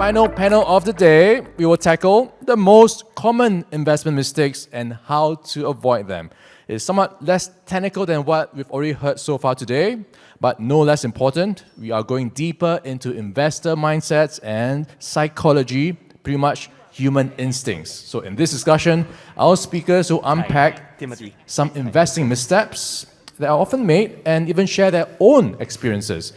final panel of the day, we will tackle the most common investment mistakes and how to avoid them. It's somewhat less technical than what we've already heard so far today, but no less important, we are going deeper into investor mindsets and psychology, pretty much human instincts. So in this discussion, our speakers will unpack some investing missteps that are often made and even share their own experiences.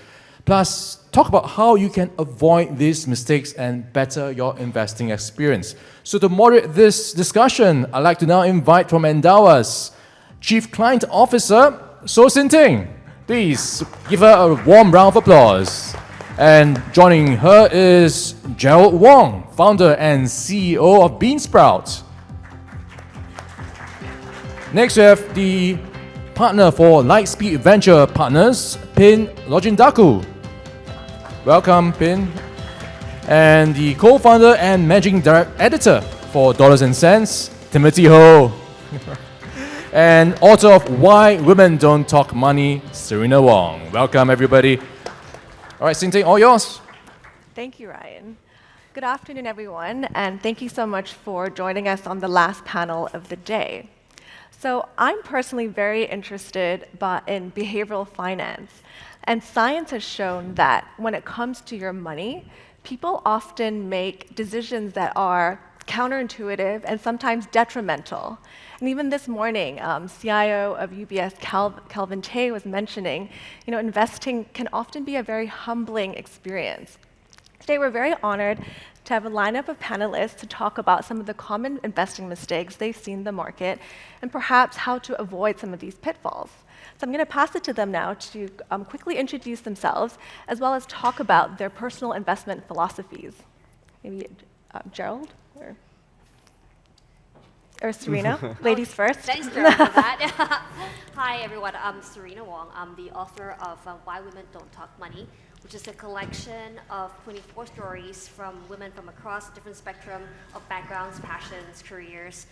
Plus, talk about how you can avoid these mistakes and better your investing experience. So to moderate this discussion, I'd like to now invite from Endowus, Chief Client Officer, So Sin Ting. Please give her a warm round of applause. And joining her is Gerald Wong, founder and CEO of Beansprout. Next, we have the partner for Lightspeed Venture Partners, Pin Lojindaku. Welcome, Pin. And the co-founder and managing editor for Dollars and Cents, Timothy Ho. And author of Why Women Don't Talk Money, Serena Wong. Welcome, everybody. All right, Sinting, all yours. Thank you, Ryan. Good afternoon, everyone, and thank you so much for joining us on the last panel of the day. So I'm personally very interested in behavioral finance, and science has shown that when it comes to your money, people often make decisions that are counterintuitive and sometimes detrimental. And even this morning, CIO of UBS, Calvin Tay, was mentioning, investing can often be a very humbling experience. Today, we're very honored to have a lineup of panelists to talk about some of the common investing mistakes they've seen in the market and perhaps how to avoid some of these pitfalls. So I'm going to pass it to them now to quickly introduce themselves as well as talk about their personal investment philosophies. Maybe Gerald? Or Serena, ladies first. Thanks, Gerald, for that. Hi, everyone. I'm Serena Wong. I'm the author of Why Women Don't Talk Money, which is a collection of 24 stories from women from across different spectrum of backgrounds, passions, careers,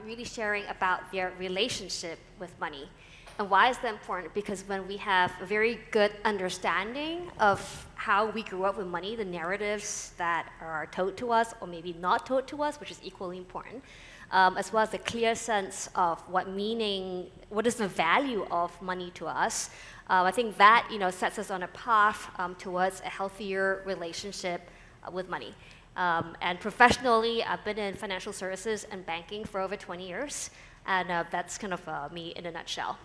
really sharing about their relationship with money. And why is that important? Because when we have a very good understanding of how we grew up with money, the narratives that are told to us or maybe not told to us, which is equally important, as well as a clear sense of what is the value of money to us. I think that sets us on a path towards a healthier relationship with money. And professionally, I've been in financial services and banking for over 20 years, and that's kind of me in a nutshell.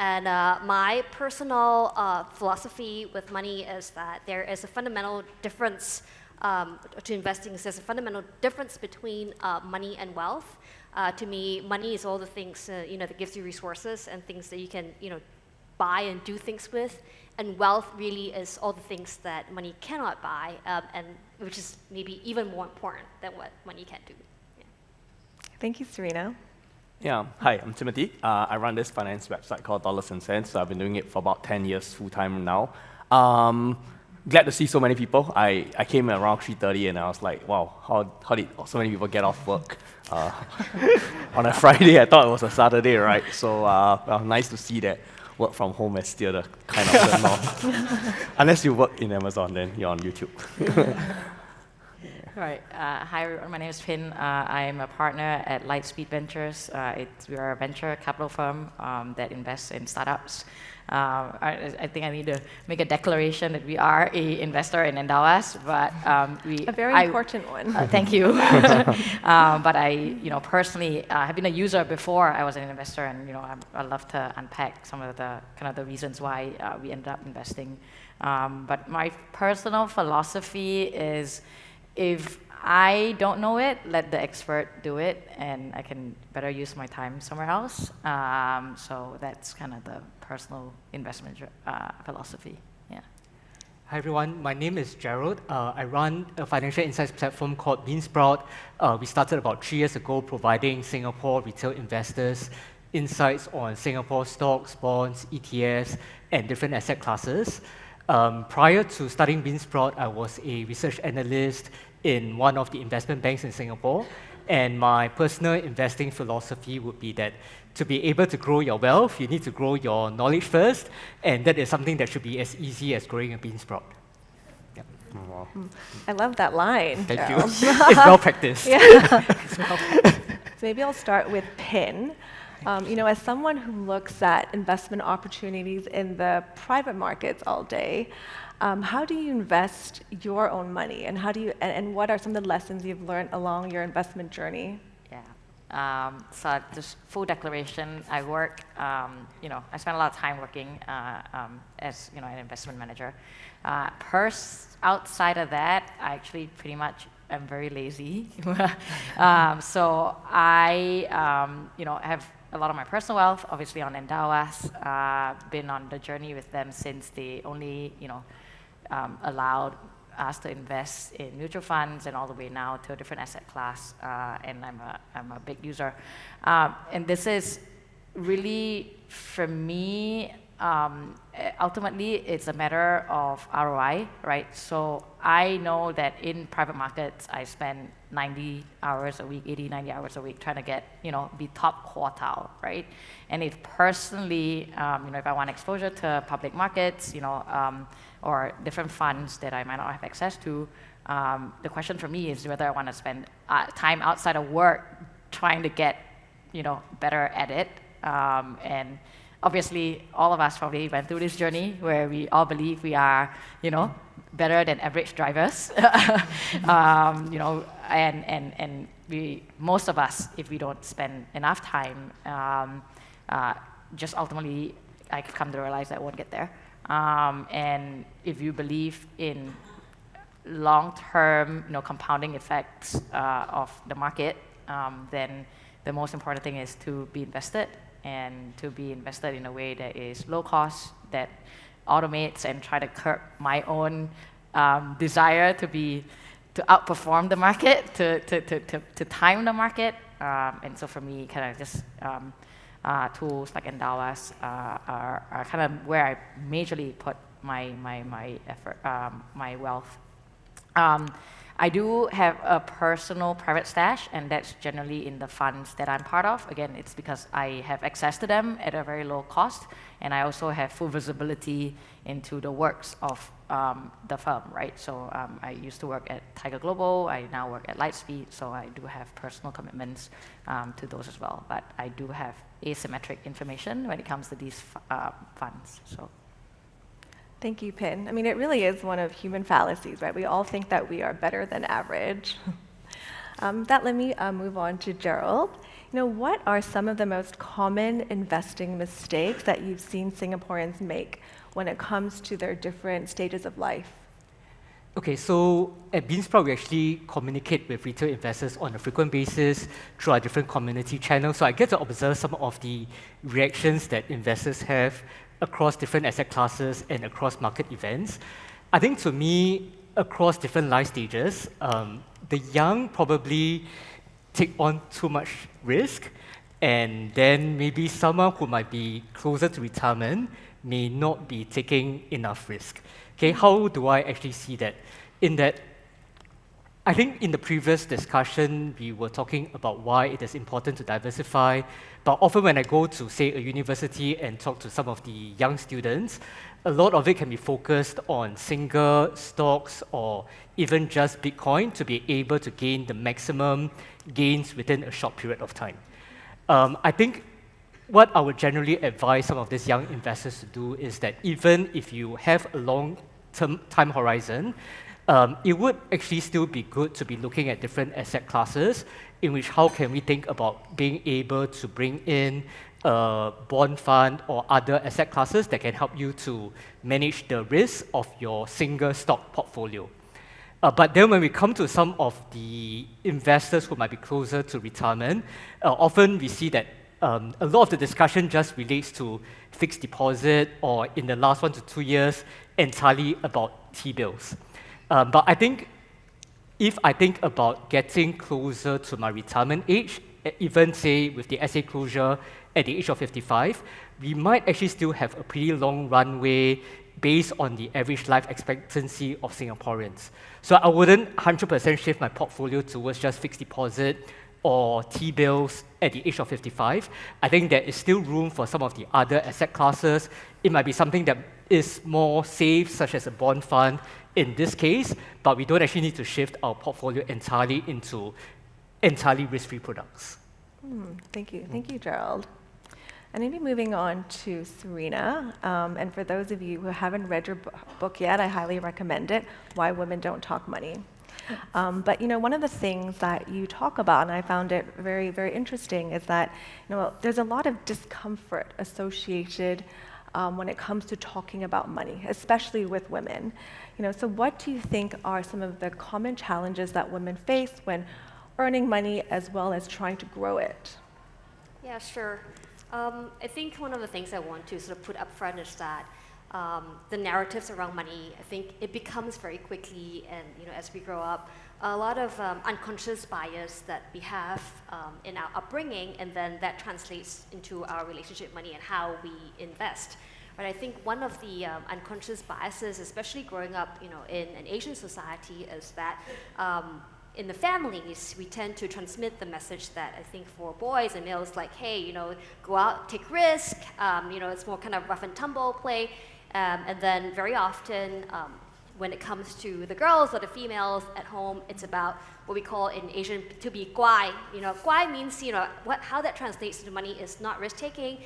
And my personal philosophy with money is that there is a fundamental difference to investing. There's a fundamental difference between money and wealth. To me, money is all the things that gives you resources and things that you can buy and do things with, and wealth really is all the things that money cannot buy, and which is maybe even more important than what money can do. Yeah. Thank you, Serena. Yeah, hi, I'm Timothy. I run this finance website called Dollars and Cents. So I've been doing it for about 10 years full-time now. Glad to see so many people. I came around 3:30 and I was like, wow, how did so many people get off work on a Friday? I thought it was a Saturday, right? So nice to see that work from home is still the kind of the norm. Unless you work in Amazon, then you're on YouTube. Right. Hi, everyone. My name is Pin. I'm a partner at Lightspeed Ventures. We are a venture capital firm that invests in startups. I think I need to make a declaration that we are an investor in Endowus, but a very important one. Thank you. But I, personally have been a user before I was an investor, and I love to unpack some of the kind of the reasons why we ended up investing. But my personal philosophy is, if I don't know it, let the expert do it, and I can better use my time somewhere else. So that's kind of the personal investment philosophy. Yeah. Hi everyone, my name is Gerald. I run a financial insights platform called Beansprout. We started about 3 years ago providing Singapore retail investors insights on Singapore stocks, bonds, ETFs, and different asset classes. Prior to starting Beansprout, I was a research analyst in one of the investment banks in Singapore. And my personal investing philosophy would be that to be able to grow your wealth, you need to grow your knowledge first, and that is something that should be as easy as growing a bean sprout. Yeah. Wow. I love that line. Thank you. Gerald. It's well practiced. So maybe I'll start with Pin. As someone who looks at investment opportunities in the private markets all day, how do you invest your own money, and and what are some of the lessons you've learned along your investment journey? Yeah. So just full declaration, I work, I spend a lot of time working as, an investment manager. Outside of that, I actually pretty much am very lazy. So I, have a lot of my personal wealth, obviously on Endowus, been on the journey with them since they only, allowed us to invest in mutual funds and all the way now to a different asset class, and I'm a big user. And this is really, for me, ultimately, it's a matter of ROI, right? So I know that in private markets, I spend 90 hours a week, 80, 90 hours a week trying to get, be top quartile, right? And if personally, if I want exposure to public markets, or different funds that I might not have access to, the question for me is whether I want to spend time outside of work trying to get, better at it. And obviously, all of us probably went through this journey where we all believe we are, better than average drivers. And most of us, if we don't spend enough time, just ultimately, I've come to realize that I won't get there. And if you believe in long-term, compounding effects of the market, then the most important thing is to be invested, and to be invested in a way that is low cost, that automates and try to curb my own desire to outperform the market, to time the market. And so for me, kind of just tools like Endowus are kind of where I majorly put my effort, my wealth. I do have a personal private stash, and that's generally in the funds that I'm part of. Again, it's because I have access to them at a very low cost, and I also have full visibility into the works of the firm, right? So I used to work at Tiger Global, I now work at Lightspeed, so I do have personal commitments to those as well. But I do have asymmetric information when it comes to these funds. So. Thank you, Pin. I mean, it really is one of human fallacies, right? We all think that we are better than average. Let me move on to Gerald. What are some of the most common investing mistakes that you've seen Singaporeans make when it comes to their different stages of life? Okay, so at Beansprout, we actually communicate with retail investors on a frequent basis through our different community channels. So I get to observe some of the reactions that investors have across different asset classes and across market events. I think to me, across different life stages, the young probably take on too much risk, and then maybe someone who might be closer to retirement may not be taking enough risk. Okay, how do I actually see that? In that, I think in the previous discussion, we were talking about why it is important to diversify, but often when I go to, say, a university and talk to some of the young students, a lot of it can be focused on single stocks or even just Bitcoin to be able to gain the maximum gains within a short period of time. I think what I would generally advise some of these young investors to do is that even if you have a long-term time horizon, it would actually still be good to be looking at different asset classes in which how can we think about being able to bring in a bond fund or other asset classes that can help you to manage the risk of your single stock portfolio. But then when we come to some of the investors who might be closer to retirement, often we see that a lot of the discussion just relates to fixed deposit or in the last 1 to 2 years entirely about T-bills. But I think if I think about getting closer to my retirement age, even say with the SA closure at the age of 55, we might actually still have a pretty long runway based on the average life expectancy of Singaporeans. So I wouldn't 100% shift my portfolio towards just fixed deposit or T-bills at the age of 55. I think there is still room for some of the other asset classes. It might be something that is more safe, such as a bond fund in this case, but we don't actually need to shift our portfolio entirely into entirely risk-free products. Thank you. Thank you, Gerald. And maybe moving on to Serena. And for those of you who haven't read your book yet, I highly recommend it, Why Women Don't Talk Money. But one of the things that you talk about, and I found it very, very interesting, is that there's a lot of discomfort associated when it comes to talking about money, especially with women. So what do you think are some of the common challenges that women face when earning money as well as trying to grow it? Yeah, sure. I think one of the things I want to sort of put up front is that the narratives around money, I think it becomes very quickly, and as we grow up, a lot of unconscious bias that we have in our upbringing, and then that translates into our relationship with money and how we invest. But I think one of the unconscious biases, especially growing up, in an Asian society, is that in the families, we tend to transmit the message that I think for boys and males, like, hey, go out, take risk. It's more kind of rough and tumble play. And then very often, when it comes to the girls or the females at home, it's about what we call in Asian to be guai. Guai means, how that translates to money is not risk-taking,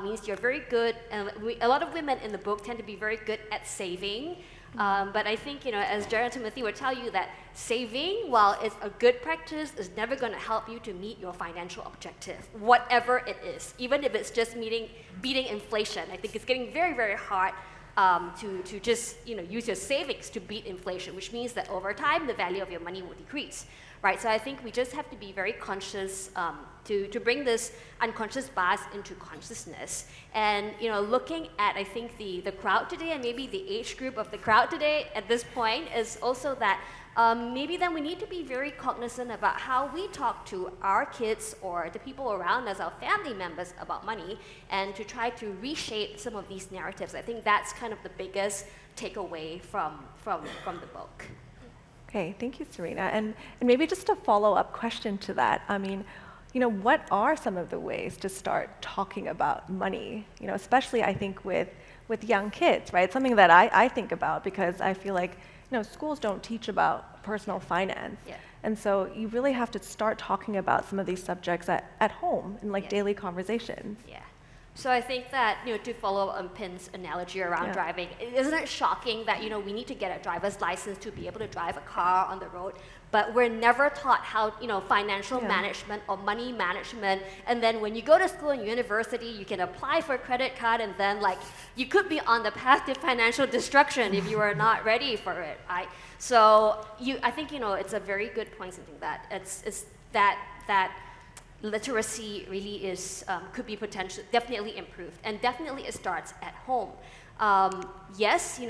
means you're very good. And a lot of women in the book tend to be very good at saving. But I think, as Jared and Timothy would tell you, that saving, while it's a good practice, is never going to help you to meet your financial objective, whatever it is. Even if it's just beating inflation, I think it's getting very, very hard to just use your savings to beat inflation, which means that over time the value of your money will decrease, right? So I think we just have to be very conscious to bring this unconscious bias into consciousness. And looking at, I think, the crowd today, and maybe the age group of the crowd today at this point, is also that maybe then we need to be very cognizant about how we talk to our kids or the people around us, our family members, about money, and to try to reshape some of these narratives. I think that's kind of the biggest takeaway from the book. Okay, thank you, Serena. And maybe just a follow-up question to that. I mean, what are some of the ways to start talking about money? Especially I think with young kids, right? Something that I think about, because I feel like schools don't teach about personal finance. Yeah. And so you really have to start talking about some of these subjects at home in daily conversations. Yeah. So I think that, to follow on Pin's analogy around driving, isn't it shocking that, we need to get a driver's license to be able to drive a car on the road, but we're never taught how, financial management or money management, and then when you go to school and university, you can apply for a credit card, and then, you could be on the path to financial destruction if you are not ready for it, right? So I think, it's a very good point, something that it's that literacy really is could be definitely improved, and definitely it starts at home. Yes,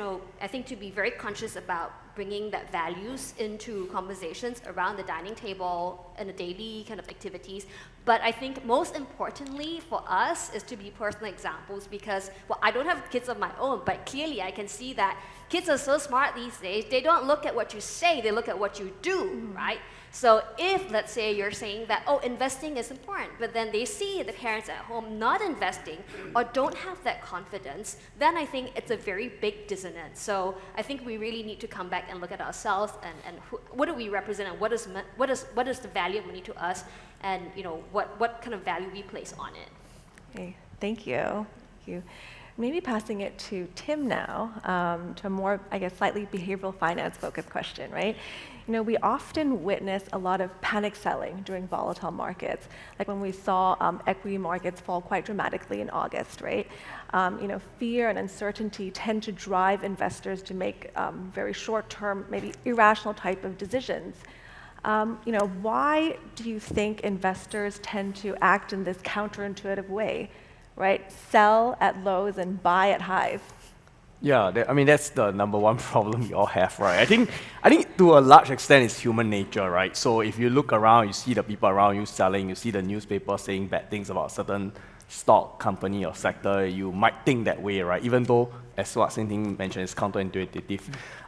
I think to be very conscious about bringing that values into conversations around the dining table and the daily kind of activities. But I think most importantly for us is to be personal examples, because, well, I don't have kids of my own, but clearly I can see that kids are so smart these days. They don't look at what you say, they look at what you do, right? So if, let's say, you're saying that, investing is important, but then they see the parents at home not investing or don't have that confidence, then I think it's a very big dissonance. So I think we really need to come back and look at ourselves and what do we represent, and what is the value of money to us, and what kind of value we place on it. Okay, thank you. Thank you. Maybe passing it to Tim now, to a more, I guess, slightly behavioral finance focused question, right? We often witness a lot of panic selling during volatile markets, like when we saw equity markets fall quite dramatically in August, right? Fear and uncertainty tend to drive investors to make very short-term, maybe irrational type of decisions. Why do you think investors tend to act in this counterintuitive way, right? Sell at lows and buy at highs. Yeah, that's the number one problem we all have, right? I think to a large extent it's human nature, right? So if you look around, you see the people around you selling, you see the newspaper saying bad things about certain stock, company, or sector, you might think that way, right? Even though as what Xin mentioned, it's counterintuitive.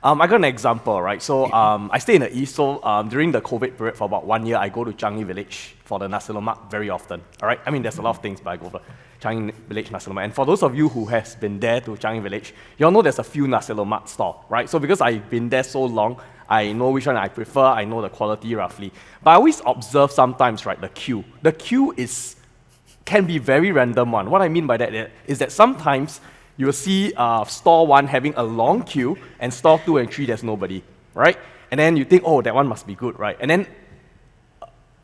I got an example, right? So I stay in the East, so during the COVID period for about 1 year, I go to Changi Village for the nasi lemak very often, all right? I mean, there's a lot of things, but I go for Changi Village nasi lemak. And for those of you who has been there to Changi Village, you all know there's a few nasi lemak stall, right? So because I've been there so long, I know which one I prefer, I know the quality roughly. But I always observe sometimes, right, the queue. The queue can be very random one. What I mean by that is that sometimes you will see store 1 having a long queue, and store 2 and 3 there's nobody, right? And then you think, oh, that one must be good, right? And then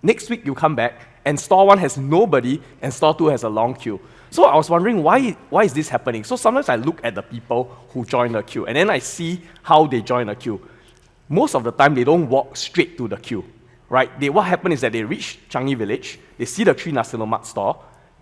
next week you come back, and store 1 has nobody, and store 2 has a long queue. So I was wondering, why is this happening? So sometimes I look at the people who join the queue, and then I see how they join the queue. Most of the time, they don't walk straight to the queue, right? What happens is that they reach Changi Village, they see the 3 nasi lemak store,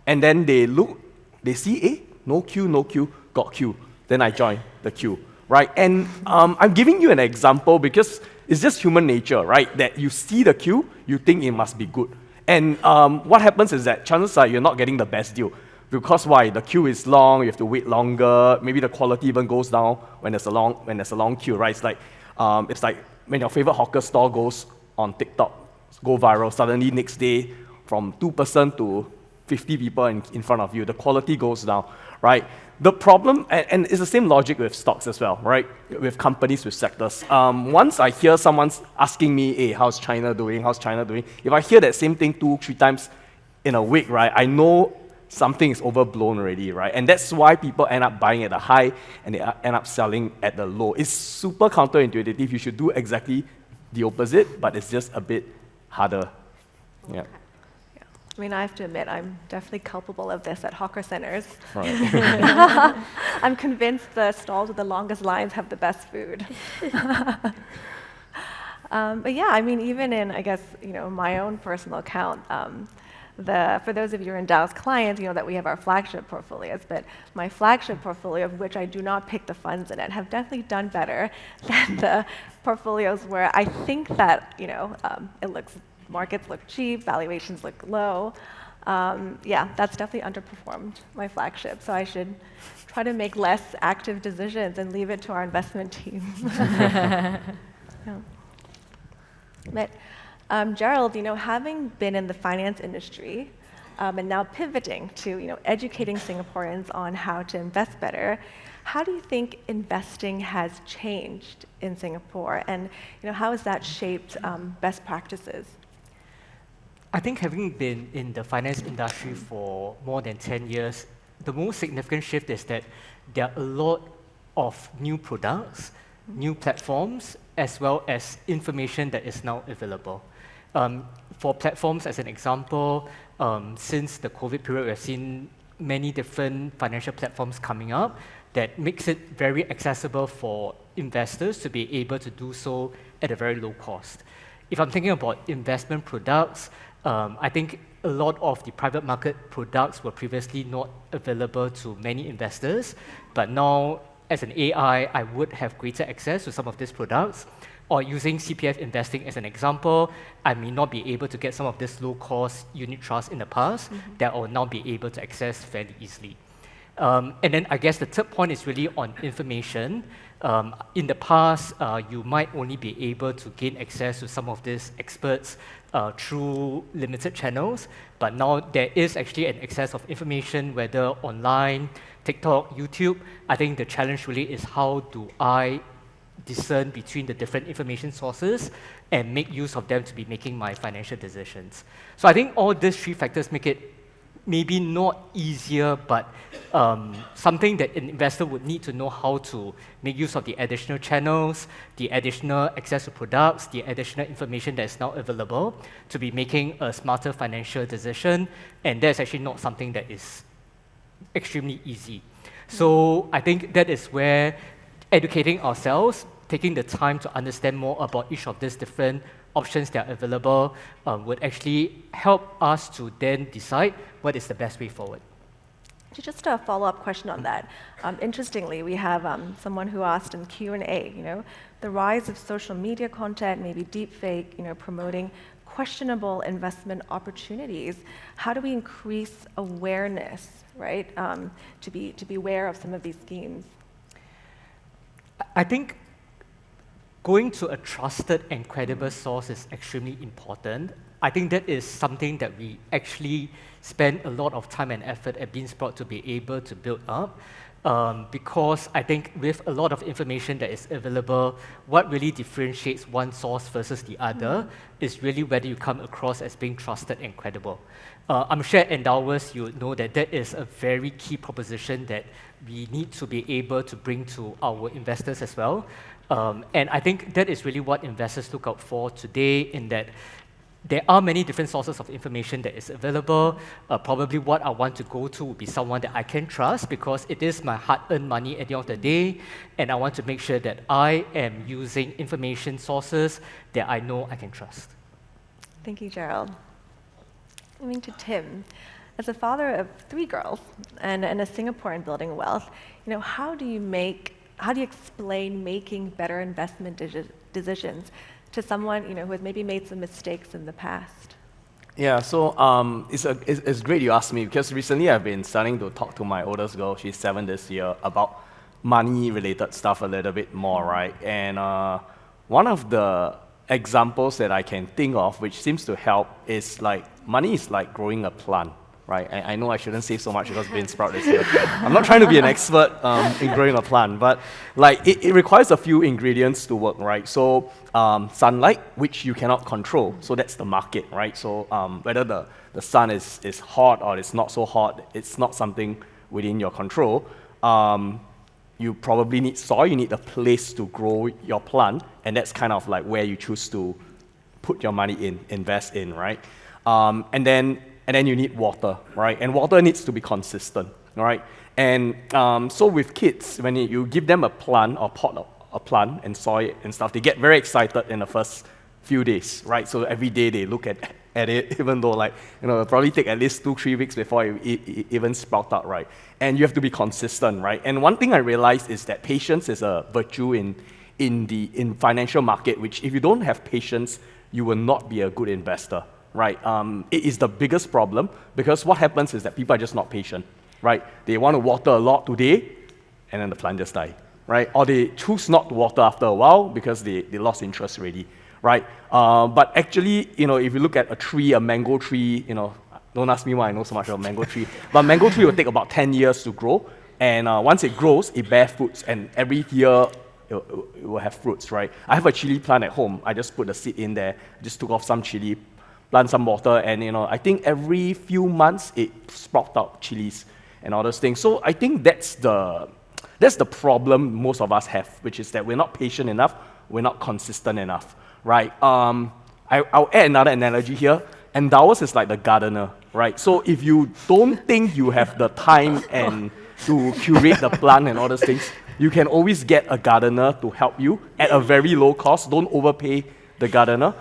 and then they look, they see, no queue, got queue. Then I join the queue, right? And I'm giving you an example because it's just human nature, right? That you see the queue, you think it must be good. And what happens is that chances are you're not getting the best deal. Because why? The queue is long, you have to wait longer, maybe the quality even goes down when there's a long queue, right? It's like when your favorite hawker store goes on TikTok, go viral, suddenly next day from 2% to 50 people in front of you, the quality goes down, right? The problem, and it's the same logic with stocks as well, right? With companies, with sectors. Once I hear someone's asking me, hey, how's China doing? If I hear that same thing 2-3 times in a week, right, I know something is overblown already, right? And that's why people end up buying at the high and they end up selling at the low. It's super counterintuitive. You should do exactly the opposite, but it's just a bit harder. Yeah. I mean, I have to admit, I'm definitely culpable of this at hawker centers. Right. I'm convinced the stalls with the longest lines have the best food. But yeah, I mean, even in, I guess, my own personal account, for those of you who are Endowus clients, you know that we have our flagship portfolios, but my flagship portfolio, of which I do not pick the funds in it, have definitely done better than the portfolios where I think that, markets look cheap, valuations look low. Yeah, that's definitely underperformed my flagship. So I should try to make less active decisions and leave it to our investment team. Yeah. But Gerald, having been in the finance industry and now pivoting to educating Singaporeans on how to invest better, how do you think investing has changed in Singapore, and how has that shaped best practices? I think having been in the finance industry for more than 10 years, the most significant shift is that there are a lot of new products, new platforms, as well as information that is now available. For platforms, as an example, since the COVID period, we've seen many different financial platforms coming up that makes it very accessible for investors to be able to do so at a very low cost. If I'm thinking about investment products, I think a lot of the private market products were previously not available to many investors, but now, as an AI, I would have greater access to some of these products. Or using CPF investing as an example, I may not be able to get some of this low-cost unit trust in the past that I will now be able to access fairly easily. And then I guess the third point is really on information. In the past, you might only be able to gain access to some of these experts through limited channels, but now there is actually an access of information, whether online, TikTok, YouTube. I think the challenge really is how do I discern between the different information sources and make use of them to be making my financial decisions. So I think all these 3 factors make it maybe not easier, but something that an investor would need to know how to make use of the additional channels, the additional access to products, the additional information that is now available to be making a smarter financial decision. And that's actually not something that is extremely easy. So I think that is where educating ourselves, taking the time to understand more about each of these different options that are available would actually help us to then decide what is the best way forward. Just a follow-up question on that. Interestingly, we have someone who asked in Q&A, the rise of social media content, maybe deepfake, promoting questionable investment opportunities. How do we increase awareness, right, to be aware of some of these schemes? I think going to a trusted and credible source is extremely important. I think that is something that we actually spend a lot of time and effort at Beansprout to be able to build up. Because I think with a lot of information that is available, what really differentiates one source versus the other is really whether you come across as being trusted and credible. I'm sure at Endowus you know that that is a very key proposition that we need to be able to bring to our investors as well. And I think that is really what investors look out for today, in that there are many different sources of information that is available. Probably what I want to go to would be someone that I can trust, because it is my hard-earned money at the end of the day, and I want to make sure that I am using information sources that I know I can trust. Thank you, Gerald. Moving to Tim. As a father of 3 girls and a Singaporean building wealth, how do you explain making better investment decisions to someone who has maybe made some mistakes in the past? Yeah, so it's great you asked me, because recently I've been starting to talk to my oldest girl, she's 7 this year, about money-related stuff a little bit more, right? And one of the examples that I can think of, which seems to help, is like money is like growing a plant, right? I know I shouldn't say so much because Beansprout is here. I'm not trying to be an expert in growing a plant, but like it requires a few ingredients to work, right? So sunlight, which you cannot control, so that's the market, right? So whether the sun is hot or it's not so hot, it's not something within your control. You probably need soil, you need a place to grow your plant, and that's kind of like where you choose to put your money in, invest in, right? And then you need water, right? And water needs to be consistent, right? And so with kids, when you give them a plant or pot of a plant and soil and stuff, they get very excited in the first few days, right? So every day they look at it, even though it'll probably take at least 2-3 weeks before it even sprout out, right? And you have to be consistent, right? And one thing I realized is that patience is a virtue in financial market, which if you don't have patience, you will not be a good investor, right? It is the biggest problem, because what happens is that people are just not patient, right? They want to water a lot today, and then the plant just die, right? Or they choose not to water after a while because they lost interest already, right? But actually, if you look at a tree, a mango tree, don't ask me why I know so much about mango tree, but mango tree will take about 10 years to grow, and once it grows, it bears fruits, and every year it will have fruits, right? I have a chili plant at home. I just put the seed in there, just took off some chili, plant some water, and I think every few months it sprouts out chilies and all those things. So I think that's the problem most of us have, which is that we're not patient enough, we're not consistent enough, right? I'll add another analogy here. Endowus is like the gardener, right? So if you don't think you have the time and to curate the plant and all those things, you can always get a gardener to help you at a very low cost. Don't overpay the gardener.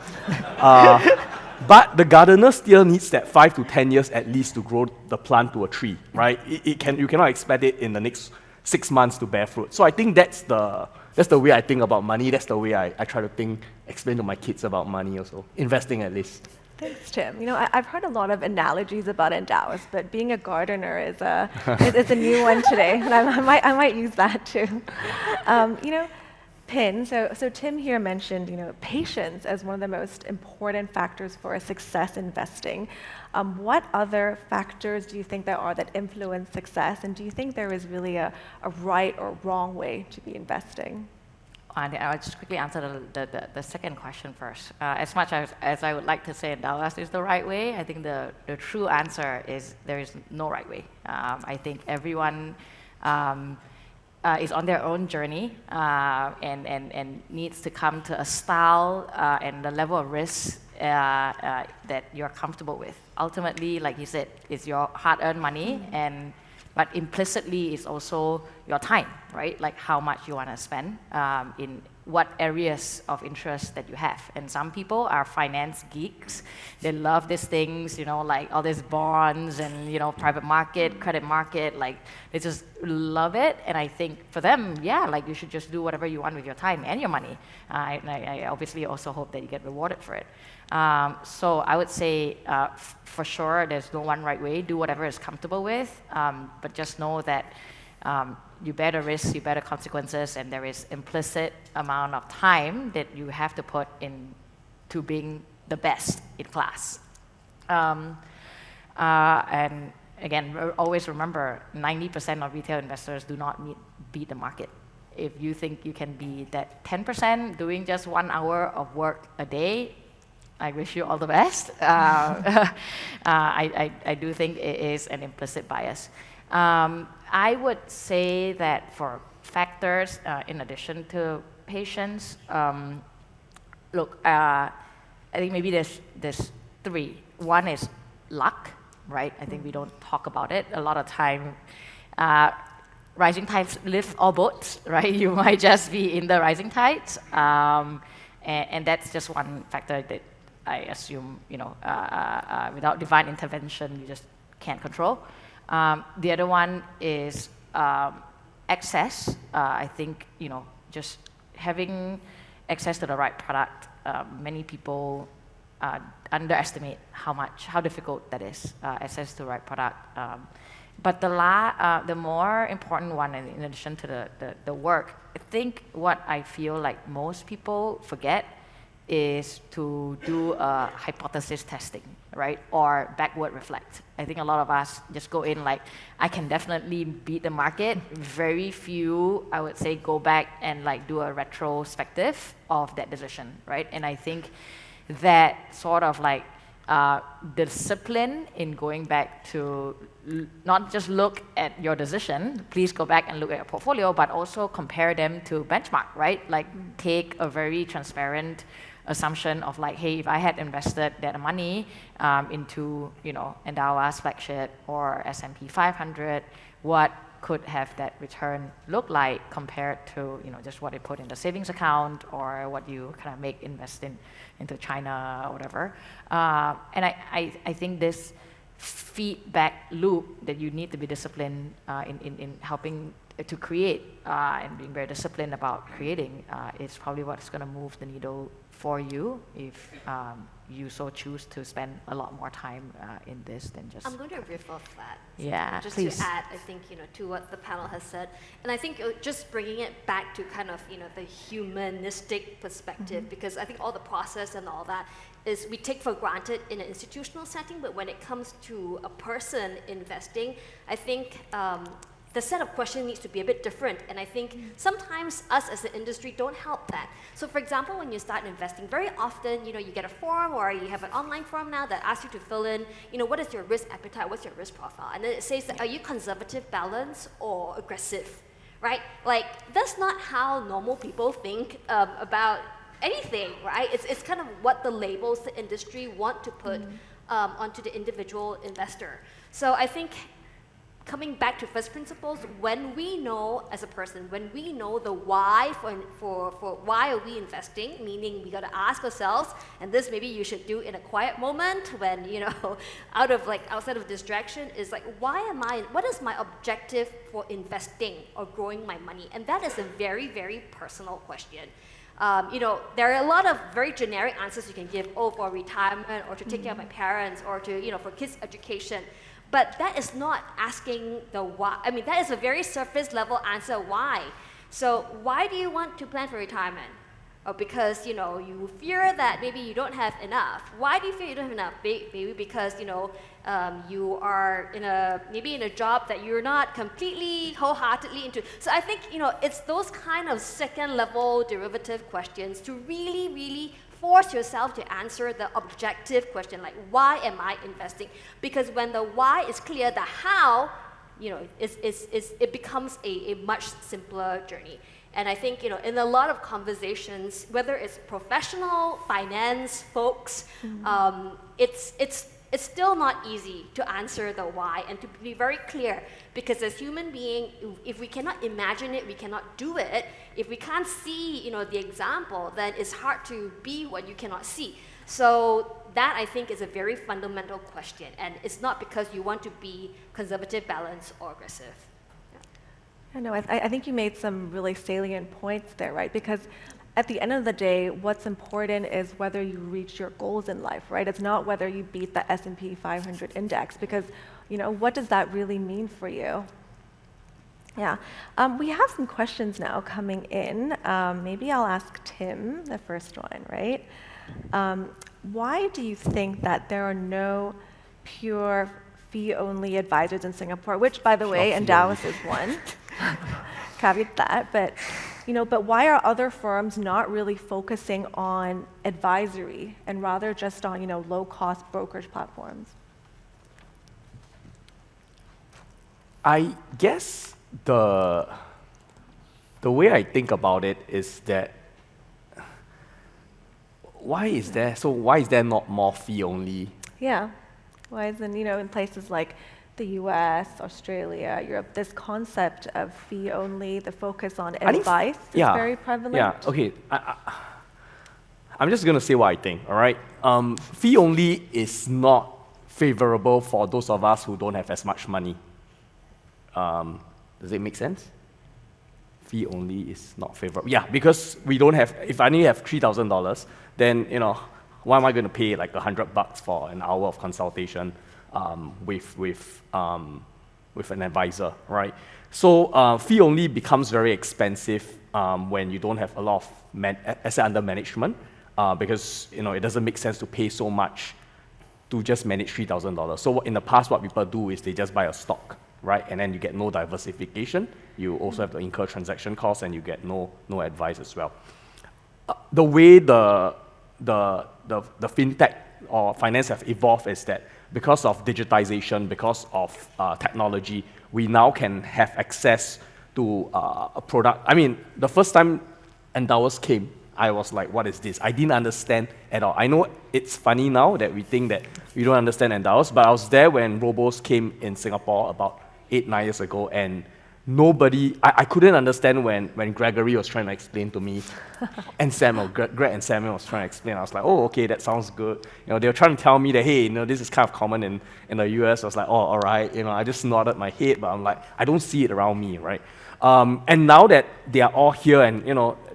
But the gardener still needs that 5 to 10 years at least to grow the plant to a tree, right? You cannot expect it in the next 6 months to bear fruit. So I think that's the way I think about money. That's the way I try to explain to my kids about money also, investing at least. Thanks, Tim. I've heard a lot of analogies about Endowus, but being a gardener is a new one today, and I might use that too. Pin. So Tim here mentioned, patience as one of the most important factors for a success investing. What other factors do you think there are that influence success, and do you think there is really a right or wrong way to be investing? And I'll just quickly answer the second question first. As much as I would like to say Endowus is the right way, I think the true answer is there is no right way. I think everyone is on their own journey and needs to come to a style and the level of risk that you're comfortable with. Ultimately, like you said, it's your hard-earned money, but implicitly it's also your time, right? Like how much you want to spend in what areas of interest that you have. And some people are finance geeks. They love these things, like all these bonds and, private market, credit market, like they just love it. And I think for them, like you should just do whatever you want with your time and your money. I obviously also hope that you get rewarded for it. So I would say for sure there's no one right way. Do whatever is comfortable with, but just know that you bear the risks, you bear the consequences, and there is implicit amount of time that you have to put into being the best in class. And again, always remember, 90% of retail investors do not beat the market. If you think you can be that 10% doing just 1 hour of work a day, I wish you all the best. I do think it is an implicit bias. I would say that for factors, in addition to patience, look, I think maybe there's 3. One is luck, right? I think we don't talk about it. A lot of time, rising tides lift all boats, right? You might just be in the rising tides. And that's just one factor that I assume, without divine intervention, you just can't control. The other one is access. I think, just having access to the right product. Many people underestimate how difficult that is, access to the right product. But the more important one, in addition to the work, I think what I feel like most people forget is to do a hypothesis testing, right? Or backward reflect. I think a lot of us just go in like, I can definitely beat the market. Very few, I would say, go back and like do a retrospective of that decision, right? And I think that sort of like discipline in going back to not just look at your decision, please go back and look at your portfolio, but also compare them to benchmark, right? Like take a very transparent assumption of like, hey, if I had invested that money into, Endowus flagship or S&P 500, what could have that return look like compared to, just what they put in the savings account or what you kind of make invest into China or whatever. And I think this feedback loop that you need to be disciplined in helping to create and being very disciplined about creating is probably what's going to move the needle for you if you so choose to spend a lot more time in this than just... I'm going to riff off that. Yeah, just please. to add, I think, to what the panel has said. And I think just bringing it back to kind of, the humanistic perspective, because I think all the process and all that is we take for granted in an institutional setting, but when it comes to a person investing, I think the set of questions needs to be a bit different. And I think sometimes us as an industry don't help that. So for example, when you start investing, very often, you get a form or you have an online form now that asks you to fill in, what is your risk appetite, what's your risk profile? And then it says, are you conservative, balanced, or aggressive, right? Like, that's not how normal people think about anything, right? It's kind of what the labels the industry want to put onto the individual investor. So I think coming back to first principles, when we know as a person, when we know the why for why are we investing, meaning we got to ask ourselves, and this maybe you should do in a quiet moment when, outside of distraction, is like, what is my objective for investing or growing my money? And that is a very, very personal question. There are a lot of very generic answers you can give, for retirement or to take care of my parents or to, for kids' education. But that is not asking the why. I mean, that is a very surface level answer, why. So why do you want to plan for retirement? Or because, you fear that maybe you don't have enough. Why do you fear you don't have enough? Maybe because, you are in a job that you're not completely wholeheartedly into. So I think, it's those kind of second level derivative questions to really, really force yourself to answer the objective question, like, why am I investing? Because when the why is clear, the how, it becomes a much simpler journey. And I think, in a lot of conversations, whether it's professional, finance folks, it's still not easy to answer the why and to be very clear, because as human beings, if we cannot imagine it, we cannot do it. If we can't see, the example, then it's hard to be what you cannot see. So that, I think, is a very fundamental question, and it's not because you want to be conservative, balanced, or aggressive. I know. I think you made some really salient points there, right? Because at the end of the day, what's important is whether you reach your goals in life, right? It's not whether you beat the S&P 500 index, because, what does that really mean for you? Yeah. We have some questions now coming in. Maybe I'll ask Tim, the first one, right? Why do you think that there are no pure fee-only advisors in Singapore? Which, by the way, Endowus is one. Caveat that, but why are other firms not really focusing on advisory and rather just on low-cost brokerage platforms? I guess the way I think about it is that why is there not more fee only? Yeah. Why isn't, in places like the US, Australia, Europe, this concept of fee only, the focus on advice is very prevalent? Yeah, okay. I'm just going to say what I think, all right? Fee only is not favorable for those of us who don't have as much money. Does it make sense? Fee only is not favorable. Yeah, because we don't have, if I only have $3,000, then, why am I going to pay like $100 for an hour of consultation with an advisor, right? So fee only becomes very expensive when you don't have a lot of asset under management because it doesn't make sense to pay so much to just manage $3,000. So in the past, what people do is they just buy a stock, right? And then you get no diversification. You also have to incur transaction costs, and you get no advice as well. The way the fintech or finance have evolved is that because of digitization, because of technology, we now can have access to a product. I mean, the first time Endowus came, I was like, what is this? I didn't understand at all. I know it's funny now that we think that we don't understand Endowus, but I was there when Robos came in Singapore about 8-9 years ago, and I couldn't understand when Gregory was trying to explain to me, and Samuel, Greg and Samuel was trying to explain. I was like, oh, okay, that sounds good. They were trying to tell me that, hey, this is kind of common in the US. I was like, oh, all right. I just nodded my head, but I'm like, I don't see it around me, right? And now that they are all here, and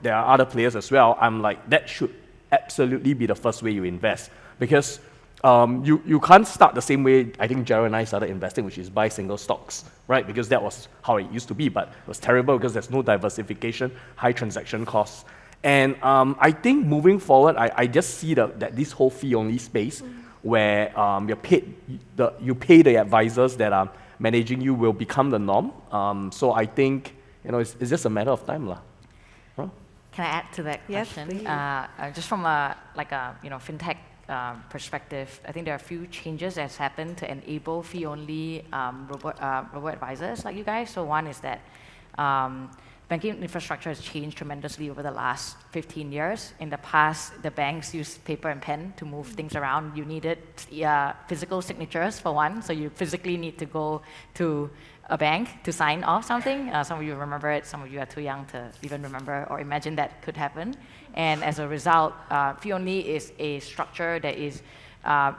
there are other players as well, I'm like, that should absolutely be the first way you invest, because you can't start the same way I think Jared and I started investing, which is buy single stocks, right? Because that was how it used to be, but it was terrible because there's no diversification, high transaction costs. And I think moving forward, I just see that this whole fee-only space where you pay the advisors that are managing you will become the norm. So I think it's just a matter of time, lah. Huh? Can I add to that question? Yes, just from a fintech perspective, I think there are a few changes that's happened to enable fee-only robo-advisors like you guys. So one is that banking infrastructure has changed tremendously over the last 15 years. In the past, the banks used paper and pen to move things around. You needed physical signatures for one, so you physically need to go to a bank to sign off something. Some of you remember it, some of you are too young to even remember or imagine that could happen. And as a result, fee-only is a structure that is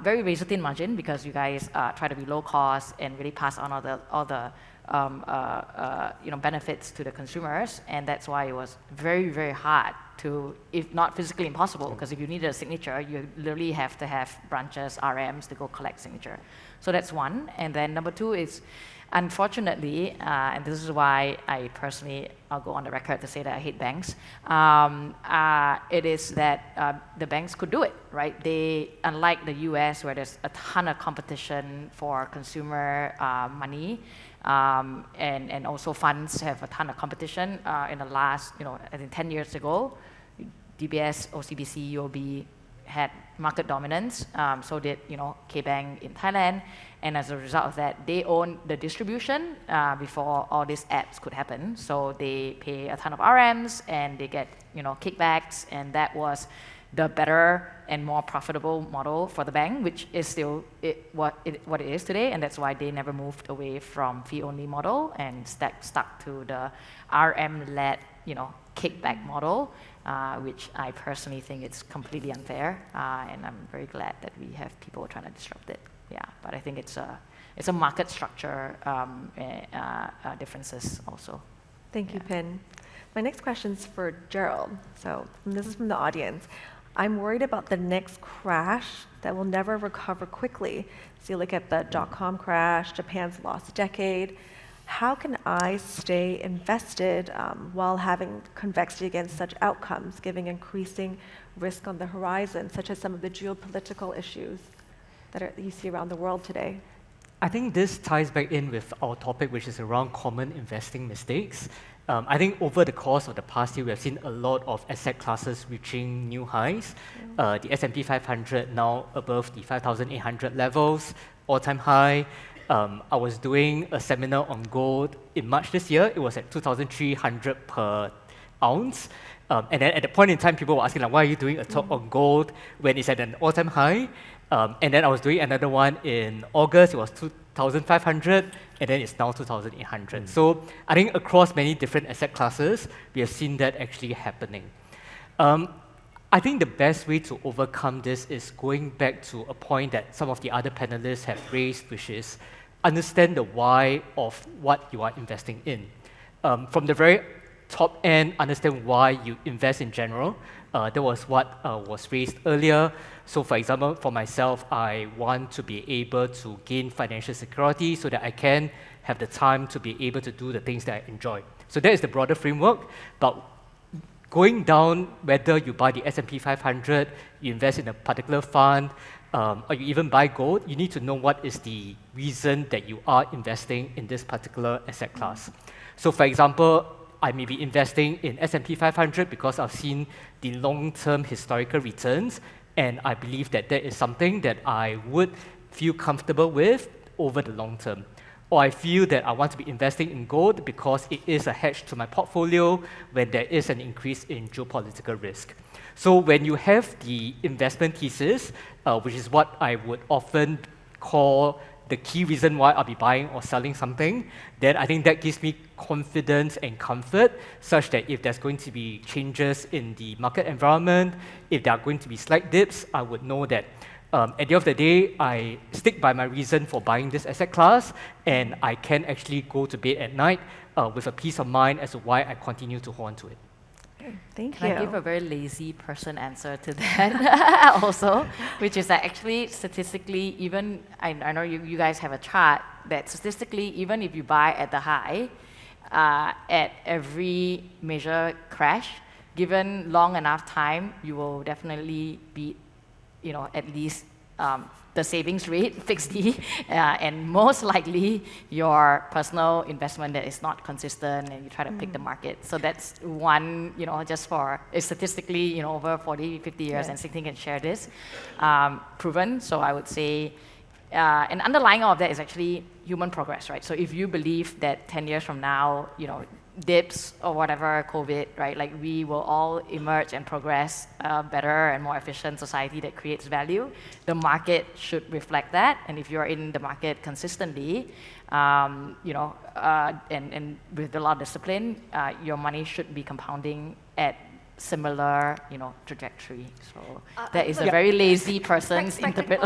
very razor-thin margin because you guys try to be low cost and really pass on all the benefits to the consumers, and that's why it was very, very hard to, if not physically impossible, because if you needed a signature, you literally have to have branches, RMs to go collect signature. So that's one. And then number two is, unfortunately, and this is why I personally, I'll go on the record to say that I hate banks, it is that the banks could do it, right? They, unlike the US where there's a ton of competition for consumer money, and also funds have a ton of competition. In the last, I think 10 years ago, DBS, OCBC, UOB had market dominance. So did K-Bank in Thailand, and as a result of that, they own the distribution before all these apps could happen. So they pay a ton of RMs and they get kickbacks, and that was the better and more profitable model for the bank, which is still what it is today, and that's why they never moved away from fee-only model and stuck to the RM-led, kickback model, which I personally think it's completely unfair, and I'm very glad that we have people trying to disrupt it. Yeah, but I think it's a market structure differences also. Thank you, Pin. My next question is for Gerald. So this is from the audience. I'm worried about the next crash that will never recover quickly. So you look at the dot-com crash, Japan's lost decade. How can I stay invested while having convexity against such outcomes, giving increasing risk on the horizon, such as some of the geopolitical issues that you see around the world today? I think this ties back in with our topic, which is around common investing mistakes. I think over the course of the past year, we have seen a lot of asset classes reaching new highs. The S&P 500 now above the 5,800 levels, all-time high. I was doing a seminar on gold in March this year. It was at 2,300 per ounce. And then at the point in time, people were asking, like, why are you doing a talk on gold when it's at an all-time high? And then I was doing another one in August. It was 2,500, and then it's now 2,800. So I think across many different asset classes, we have seen that actually happening. I think the best way to overcome this is going back to a point that some of the other panelists have raised, which is understand the why of what you are investing in. From the very top end, understand why you invest in general. That was what was raised earlier. So for example, for myself, I want to be able to gain financial security so that I can have the time to be able to do the things that I enjoy. So that is the broader framework. But going down, whether you buy the S&P 500, you invest in a particular fund, or you even buy gold, you need to know what is the reason that you are investing in this particular asset class. So for example, I may be investing in S&P 500 because I've seen the long-term historical returns, and I believe that that is something that I would feel comfortable with over the long term. Or I feel that I want to be investing in gold because it is a hedge to my portfolio when there is an increase in geopolitical risk. So when you have the investment thesis, which is what I would often call the key reason why I'll be buying or selling something, then I think that gives me confidence and comfort such that if there's going to be changes in the market environment, if there are going to be slight dips, I would know that at the end of the day, I stick by my reason for buying this asset class, and I can actually go to bed at night with a peace of mind as to why I continue to hold on to it. Thank you. Can I give a very lazy person answer to that also, which is that actually statistically, even, I know you guys have a chart that statistically, even if you buy at the high, at every major crash, given long enough time, you will definitely beat, at least the savings rate, fixed D, and most likely your personal investment that is not consistent and you try to pick the market. So that's one, just for, statistically, over 40, 50 years, and Singh can share this, proven. So I would say, and underlying all of that is actually human progress, right? So if you believe that 10 years from now, dips or whatever, COVID, right? Like we will all emerge and progress better and more efficient society that creates value. The market should reflect that. And if you're in the market consistently, and with a lot of discipline, your money should be compounding at similar, trajectory. So that is a very lazy person's interpret,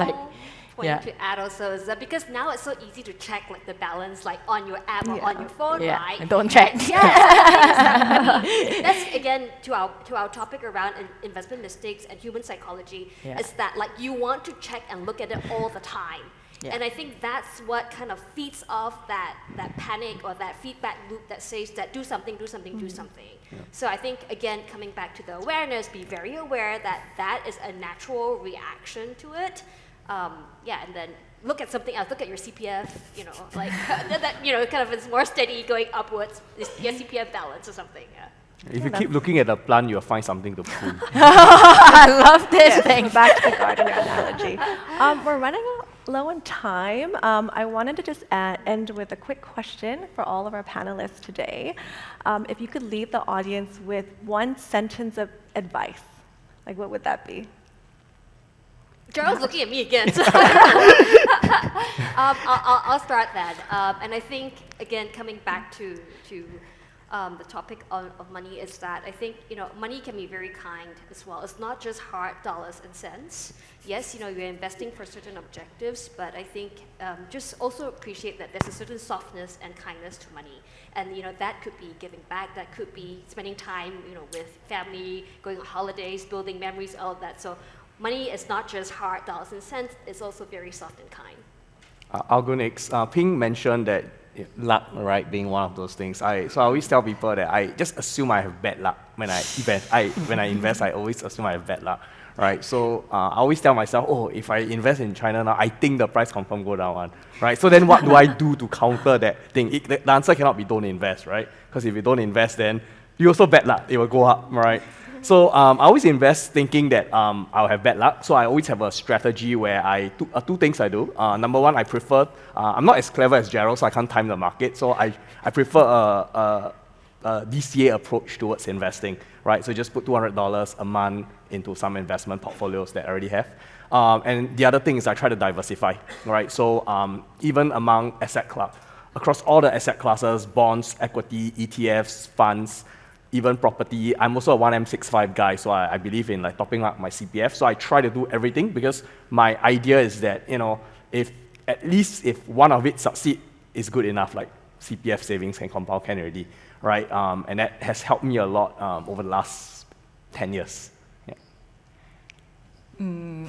To add also is that because now it's so easy to check like the balance like on your app or on your phone, right? And don't check. That's again to our topic around investment mistakes and human psychology. Is that like you want to check and look at it all the time. And I think that's what kind of feeds off that panic or that feedback loop that says that do something, do something, do something. So I think, again, coming back to the awareness, be very aware that that is a natural reaction to it. And then look at something else. Look at your CPF, like kind of it's more steady going upwards. Is your CPF balance or something? If you keep looking at the plant, you'll find something to pull. I love this thing. Back to the gardener analogy. We're running low on time. I wanted to just end with a quick question for all of our panelists today. If you could leave the audience with one sentence of advice, like what would that be? Gerald's looking at me again. So I'll start then. And I think, again, coming back to the topic of money is that I think, money can be very kind as well. It's not just hard dollars and cents. Yes, you're investing for certain objectives, but I think just also appreciate that there's a certain softness and kindness to money. And, that could be giving back, that could be spending time, with family, going on holidays, building memories, all of that. So money is not just hard dollars and cents, it's also very soft and kind. I'll go next. Ping mentioned that luck, right, being one of those things. So I always tell people that I just assume I have bad luck when I invest. When I invest, I always assume I have bad luck, right? So I always tell myself, oh, if I invest in China now, I think the price confirm go down one, right? So then what do I do to counter that thing? The answer cannot be don't invest, right? Because if you don't invest, then you also bad luck, it will go up, right? So I always invest thinking that I'll have bad luck. So I always have a strategy where two things I do. Number one, I prefer, I'm not as clever as Gerald, so I can't time the market. So I prefer a DCA approach towards investing, right? So just put $200 a month into some investment portfolios that I already have. And the other thing is I try to diversify, right? So even among across all the asset classes, bonds, equity, ETFs, funds, even property, I'm also a 1M65 guy, so I believe in like topping up my CPF. So I try to do everything because my idea is that, if at least if one of it succeed is good enough, like CPF savings can compound can already, right? And that has helped me a lot over the last 10 years. Yeah.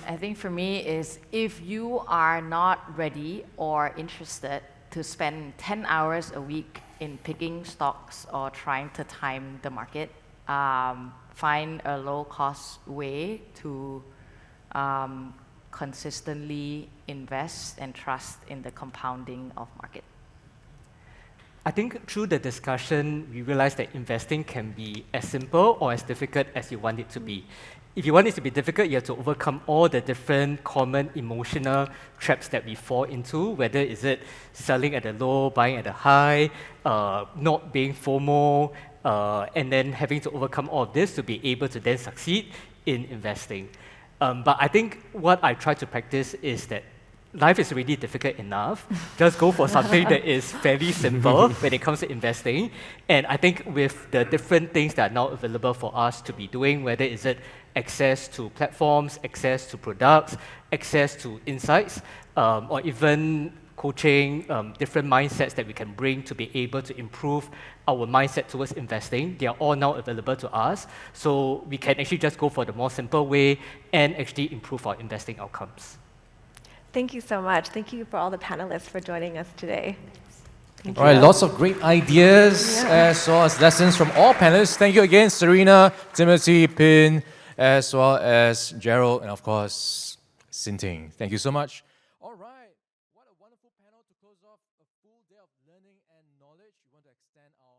I think for me is if you are not ready or interested to spend 10 hours a week in picking stocks or trying to time the market, find a low-cost way to consistently invest and trust in the compounding of market. I think through the discussion, we realized that investing can be as simple or as difficult as you want it to be. If you want it to be difficult, you have to overcome all the different common emotional traps that we fall into, whether is it selling at the low, buying at the high, not being FOMO, and then having to overcome all of this to be able to then succeed in investing. But I think what I try to practice is that life is really difficult enough. Just go for something that is fairly simple when it comes to investing. And I think with the different things that are now available for us to be doing, whether is it access to platforms, access to products, access to insights, or even coaching, different mindsets that we can bring to be able to improve our mindset towards investing, they are all now available to us. So we can actually just go for the more simple way and actually improve our investing outcomes. Thank you so much. Thank you for all the panelists for joining us today. Thank All right, you. lots of great ideas as well as lessons from all panelists. Thank you again, Serena, Timothy, Pin, as well as Gerald, and of course, Sinting. Thank you so much. All right, what a wonderful panel to close off a full day of learning and knowledge. We want to extend our